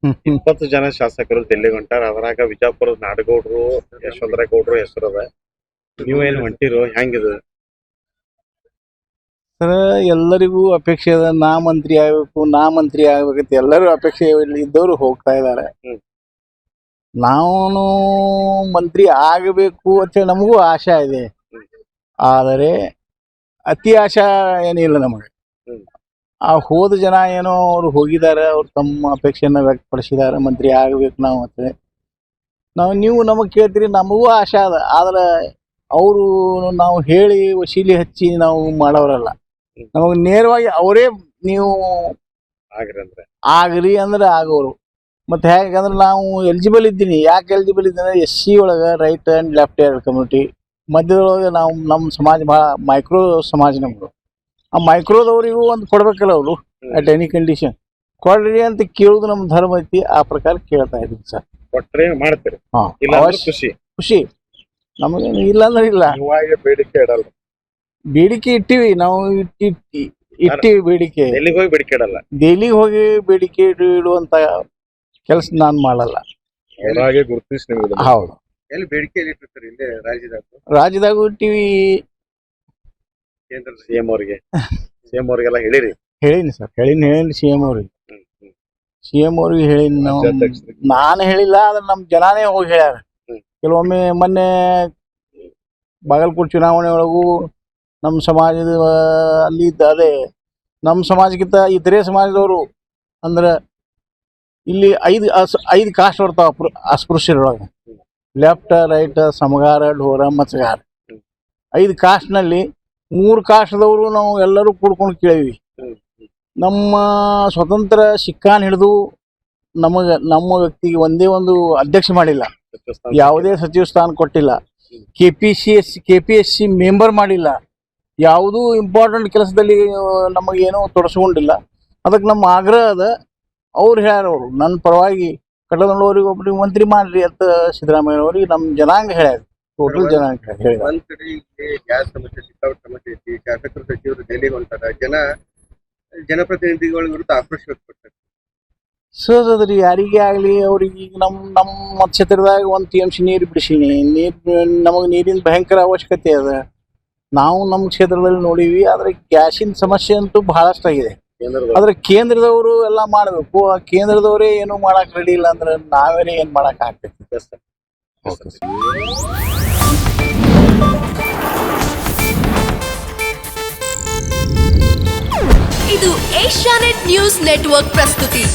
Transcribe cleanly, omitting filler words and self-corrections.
20 ಜನ ಶಾಸಕರು ಡೆಲ್ಲಿಗೆ ಹೊಂಟಾರ. ಅದ್ರಾಗ ವಿಜಯಪುರದ ನಾಡಗೌಡರು, ಯಶವಂತರಾಯ ಗೌಡರು ಹೆಸರದ. ನೀವೇನು ಹೊಂಟಿರೋ ಹೆಂಗಿದು? ಸರ್, ಎಲ್ಲರಿಗೂ ಅಪೇಕ್ಷೆ ಅದ, ನಾ ಮಂತ್ರಿ ಆಗ್ಬೇಕಂತ ಎಲ್ಲರೂ ಅಪೇಕ್ಷೆ ಇದ್ದವರು ಹೋಗ್ತಾ ಇದ್ದಾರೆ. ನಾನು ಮಂತ್ರಿ ಆಗಬೇಕು ಅಂತ ನಮಗೂ ಆಶಾ ಇದೆ. ಆದರೆ ಅತಿ ಆಶಾ ಏನಿಲ್ಲ ನಮಗೆ. ಆ ಹೋದ ಜನ ಏನೋ ಅವ್ರು ಹೋಗಿದ್ದಾರೆ, ಅವ್ರು ತಮ್ಮ ಅಪೇಕ್ಷೆಯನ್ನು ವ್ಯಕ್ತಪಡಿಸಿದ್ದಾರೆ, ಮಂತ್ರಿ ಆಗಬೇಕು ನಾವು ಅಂತ. ನೀವು ನಮಗೆ ಕೇಳ್ತೀರಿ, ನಮಗೂ ಆಶಾ ಅದ. ಆದ್ರೆ ಅವರು ನಾವು ಹೇಳಿ ವಶೀಲಿ ಹಚ್ಚಿ ನಾವು ಮಾಡೋರಲ್ಲ. ನಮಗೆ ನೇರವಾಗಿ ಅವರೇ ನೀವು ಆಗ್ರಿ ಅಂದ್ರೆ ಆಗೋರು. ಮತ್ತು ಹೇಗಂದ್ರೆ ನಾವು ಎಲಿಜಿಬಲ್ ಇದ್ದೀನಿ. ಯಾಕೆ ಎಲಿಜಿಬಲ್ ಇದ್ದೀನಿ ಅಂದರೆ SC ಒಳಗೆ right and left hand community ಮಧ್ಯದೊಳಗೆ ನಾವು ನಮ್ಮ ಸಮಾಜ ಭಾಳ ಮೈಕ್ರೋ ಸಮಾಜ ನಮ್ಮದು. ಆ ಮೈಕ್ರೋದವರಿಗೂ ಒಂದು ಕೊಡ್ಬೇಕಲ್ಲ ಅವರು, ಅಟ್ ಎನಿ ಕಂಡೀಷನ್ ಕೊಡ್ರಿ ಅಂತ ಕೇಳೋದು ನಮ್ಮ ಧರ್ಮ ಐತಿ. ಆ ಪ್ರಕಾರ ಕೇಳ್ತಾ ಇದ್ದೀವಿ ಸರ್. ಕೊಟ್ಟರೆ ಮಾಡ್ತೀರಿ? ಹಾಂ, ಖುಷಿ ನಮಗೇನು ಇಲ್ಲ ಅಂದ್ರೆ ಇಲ್ಲ. ಬೇಡಿಕೆ ಇಡಲ್ಲ? ಬೇಡಿಕೆ ಇಟ್ಟಿವಿ ನಾವು, ಇಟ್ಟಿವಿ ಬೇಡಿಕೆ. ಎಲ್ಲಿಗೆ ಹೋಗಿ ಬೇಡಿಕೆ ಇಡಲ್ಲ? ದೆಹಲಿಗೆ ಹೋಗಿ ಬೇಡಿಕೆ ಇಡುವಂತ ಕೆಲಸ ನಾನು ಮಾಡಲ್ಲ. ಹೌದು. ಎಲ್ಲಿ ಬೇಡಿಕೆ ಇಟ್ಟಿರ್ತಾರೆ? ಇಲ್ಲಿ ರಾಜ್ಯದಾಗ ಇಟ್ಟಿವಿ. ಕೇಂದ್ರ CM ಅವ್ರಿಗೆಲ್ಲ ಹೇಳಿರಿ? ಹೇಳಿನಿ ಸರ್, ಹೇಳಿನಿ CM ಅವ್ರಿಗೆ. CM ಅವ್ರಿಗೆ ಹೇಳಿನಿ. ನಾನು ಹೇಳಿಲ್ಲ, ಆದ್ರೆ ನಮ್ಮ ಜನಾನೇ ಹೋಗಿ ಹೇಳ್ಯಾರ. ಕೆಲವೊಮ್ಮೆ ಮೊನ್ನೆ ಬಾಗಲಕೋಟೆ ಚುನಾವಣೆ ಒಳಗೂ ನಮ್ಮ ಸಮಾಜದ ಅಲ್ಲಿ ಅದೇ ನಮ್ಮ ಸಮಾಜಕ್ಕಿಂತ ಇತರೆ ಸಮಾಜದವರು ಅಂದ್ರೆ ಇಲ್ಲಿ ಐದು ಕಾಸ್ಟ್ ಬರ್ತಾವ ಅಸ್ಪೃಶ್ಯರೊಳಗೆ. Left, right, Samagara, ಢೋರ, ಮತ್ಸ್ಯಗಾರ. 5 ಕಾಸ್ಟ್ನಲ್ಲಿ 3 ಕಾಸ್ಟ್ದವರು ನಾವು ಎಲ್ಲರೂ ಕೂಡ್ಕೊಂಡು ಕೇಳೀವಿ. ನಮ್ಮ ಸ್ವತಂತ್ರ ಸಿಕ್ಕಾನ್ ಹಿಡಿದು ನಮ್ಮ ವ್ಯಕ್ತಿಗೆ ಒಂದೇ ಒಂದು ಅಧ್ಯಕ್ಷ ಮಾಡಿಲ್ಲ, ಯಾವುದೇ ಸಚಿವ ಸ್ಥಾನ ಕೊಟ್ಟಿಲ್ಲ, KPSC ಮೆಂಬರ್ ಮಾಡಿಲ್ಲ, ಯಾವುದೂ ಇಂಪಾರ್ಟೆಂಟ್ ಕೆಲಸದಲ್ಲಿ ನಮಗೇನೋ ತೊಡಸ್ಕೊಂಡಿಲ್ಲ. ಅದಕ್ಕೆ ನಮ್ಮ ಆಗ್ರಹ ಅದ. ಅವ್ರು ಹೇಳ್ಯಾರ, ಅವರು ನನ್ನ ಪರವಾಗಿ ಕಡದಂಡವ್ರಿಗೆ ಒಬ್ಬರಿಗೆ ಮಂತ್ರಿ ಮಾಡ್ರಿ ಅಂತ ಸಿದ್ದರಾಮಯ್ಯವ್ರಿಗೆ ನಮ್ಮ ಜನಾಂಗ ಹೇಳ್ಯಾರ. ಟೋಟಲ್ ಜನಾಂಗ ಹೇಳಿದ. ಒಂದ್ ಕಡೆ ಗ್ಯಾಸ್ ಸಮಸ್ಯೆ, ಸಿಕ್ಕಾಪಟ್ಟೆ ಸಮಸ್ಯೆ ಐತಿ. ಶಾಸಕರು ಸಚಿವರು ಡೆಲ್ಲಿಗೆ ಹೊಂಟಾರ. ಜನಪ್ರತಿನಿಧಿಗಳ ವಿರುದ್ಧ ಆಕ್ರೋಶ ವ್ಯಕ್ತಪಡ್ತಾರೆ. ಸರ್, ಅದ್ರಿ ಯಾರಿಗೇ ಆಗಲಿ ಅವ್ರಿಗೆ ಈಗ ನಮ್ಮ ಕ್ಷೇತ್ರದಾಗ 1 TMC ನೀರು ಬಿಡಿಸೀನಿ. ನಮಗೆ ನೀರಿನ ಭಯಂಕರ ಅವಶ್ಯಕತೆ ಅದ. ನಾವು ನಮ್ಮ ಕ್ಷೇತ್ರದಲ್ಲಿ ನೋಡೀವಿ. ಆದರೆ ಗ್ಯಾಸಿನ ಸಮಸ್ಯೆ ಅಂತೂ ಬಹಳಷ್ಟು ಆಗಿದೆ. ಆದ್ರೆ ಕೇಂದ್ರದವರು ಎಲ್ಲ ಮಾಡಬೇಕು. ಆ ಕೇಂದ್ರದವರೇ ಏನು ಮಾಡಕ್ ರೆಡಿ ಇಲ್ಲ ಅಂದ್ರೆ ನಾವೇನೇ ಏನ್ ಮಾಡಕ್ ಆಗ್ತೈತಿ? ಇದು ಏಷ್ಯಾನೆಟ್ ನ್ಯೂಸ್ ನೆಟ್ವರ್ಕ್ ಪ್ರಸ್ತುತಿ.